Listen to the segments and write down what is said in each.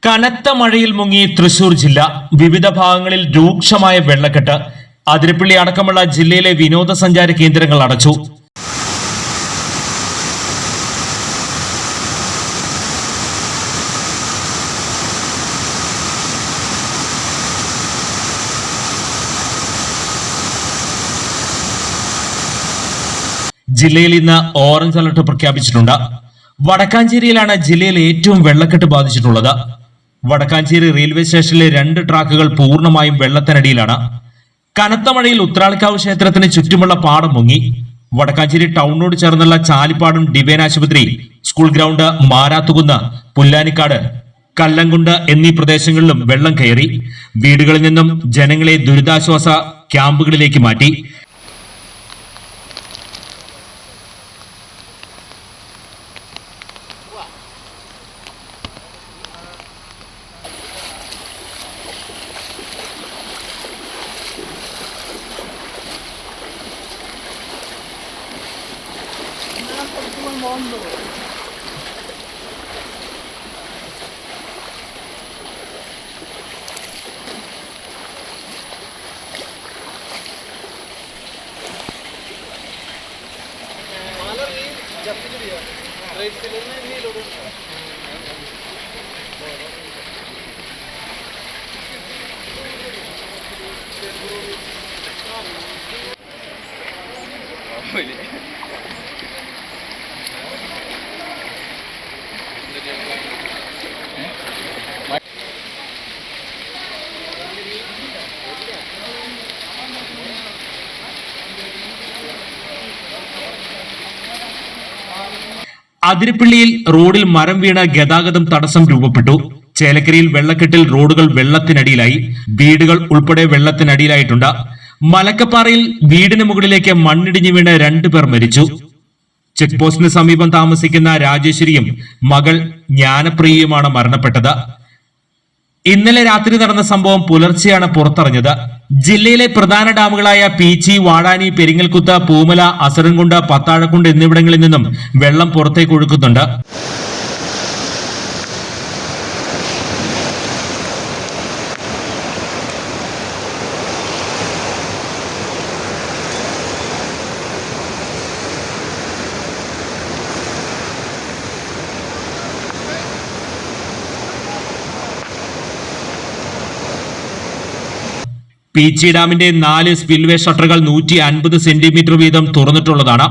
കനത്ത മഴയിൽ മുങ്ങി തൃശൂർ ജില്ല. വിവിധ ഭാഗങ്ങളിൽ രൂക്ഷമായ വെള്ളക്കെട്ട്. അതിരപ്പള്ളി അടക്കമുള്ള ജില്ലയിലെ വിനോദസഞ്ചാര കേന്ദ്രങ്ങൾ അടച്ചു. ജില്ലയിൽ ഇന്ന് ഓറഞ്ച് അലർട്ട് പ്രഖ്യാപിച്ചിട്ടുണ്ട്. വടക്കാഞ്ചേരിയിലാണ് ജില്ലയിൽ ഏറ്റവും വെള്ളക്കെട്ട് ബാധിച്ചിട്ടുള്ളത്. വടക്കാഞ്ചേരി റെയിൽവേ സ്റ്റേഷനിലെ 2 ട്രാക്കുകൾ പൂർണ്ണമായും വെള്ളത്തിനടിയിലാണ്. കനത്ത മഴയിൽ ഉത്രാളിക്കാവ് ക്ഷേത്രത്തിന് ചുറ്റുമുള്ള പാടം മുങ്ങി. വടക്കാഞ്ചേരി ടൗണിനോട് ചേർന്നുള്ള ചാലിപ്പാടും ഡിവൈൻ ആശുപത്രി, സ്കൂൾ ഗ്രൗണ്ട്, മാരാത്തുകുന്ന്, പുല്ലാനിക്കാട്, കല്ലംകുണ്ട് എന്നീ പ്രദേശങ്ങളിലും വെള്ളം കയറി. വീടുകളിൽ നിന്നും ജനങ്ങളെ ദുരിതാശ്വാസ ക്യാമ്പുകളിലേക്ക് മാറ്റി. അതിരപ്പള്ളിയിൽ റോഡിൽ മരം വീണ ഗതാഗതം തടസ്സം രൂപപ്പെട്ടു. ചേലക്കരയിൽ വെള്ളക്കെട്ടിൽ റോഡുകൾ വെള്ളത്തിനടിയിലായി. വീടുകൾ ഉൾപ്പെടെ വെള്ളത്തിനടിയിലായിട്ടുണ്ട്. മലക്കപ്പാറയിൽ വീടിന് മുകളിലേക്ക് മണ്ണിടിഞ്ഞു വീണ് 2 പേർ മരിച്ചു. ചെക്ക് പോസ്റ്റിന് സമീപം താമസിക്കുന്ന രാജേശ്വരിയും മകൾ ജ്ഞാനപ്രിയയുമാണ് മരണപ്പെട്ടത്. ഇന്നലെ രാത്രി നടന്ന സംഭവം പുലർച്ചെയാണ് പുറത്തറിഞ്ഞത്. ജില്ലയിലെ പ്രധാന ഡാമുകളായ പീച്ചി, വാടാനി, പെരിങ്ങൽകുത്ത്, പൂമല, അസറൻകുണ്ട്, പത്താഴക്കുണ്ട് എന്നിവിടങ്ങളിൽ നിന്നും വെള്ളം പുറത്തേക്ക് ഒഴുക്കുന്നുണ്ട്. പീച്ചി ഡാമിന്റെ 4 സ്പിൽവേ ഷട്ടറുകൾ 150 സെന്റിമീറ്റർ വീതം തുറന്നിട്ടുള്ളതാണ്.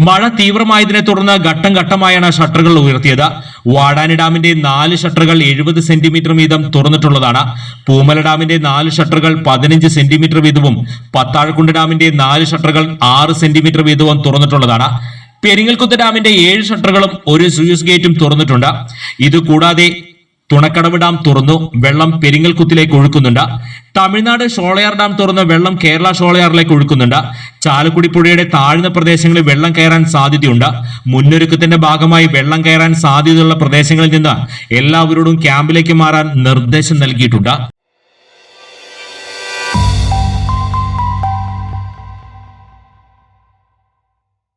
മഴ തീവ്രമായതിനെ തുടർന്ന് ഘട്ടം ഘട്ടമായാണ് ഷട്ടറുകൾ ഉയർത്തിയത്. വാടാനി ഡാമിന്റെ 4 ഷട്ടറുകൾ 70 സെന്റിമീറ്റർ വീതം തുറന്നിട്ടുള്ളതാണ്. പൂമല ഡാമിന്റെ 4 ഷട്ടറുകൾ 15 സെന്റിമീറ്റർ വീതവും പത്താഴക്കുണ്ട് ഡാമിന്റെ 4 ഷട്ടറുകൾ 6 സെന്റിമീറ്റർ വീതവും തുറന്നിട്ടുള്ളതാണ്. പെരിങ്ങൽകുത്ത് ഡാമിന്റെ 7 ഷട്ടറുകളും 1 സ്ലൂയിസ് ഗേറ്റും തുറന്നിട്ടുണ്ട്. ഇതുകൂടാതെ തുണക്കടവ് ഡാം തുറന്നു. വെള്ളം പെരിങ്ങൽകുത്തിലേക്ക് ഒഴുക്കുന്നുണ്ട്. തമിഴ്നാട് ഷോളയാർ ഡാം തുറന്ന് വെള്ളം കേരള ഷോളയാറിലേക്ക് ഒഴുക്കുന്നുണ്ട്. ചാലക്കുടി പുഴയുടെ താഴ്ന്ന പ്രദേശങ്ങളിൽ വെള്ളം കയറാൻ സാധ്യതയുണ്ട്. മുന്നൊരുക്കത്തിന്റെ ഭാഗമായി വെള്ളം കയറാൻ സാധ്യതയുള്ള പ്രദേശങ്ങളിൽ നിന്ന് എല്ലാവരോടും ക്യാമ്പിലേക്ക് മാറാൻ നിർദ്ദേശം നൽകിയിട്ടുണ്ട്.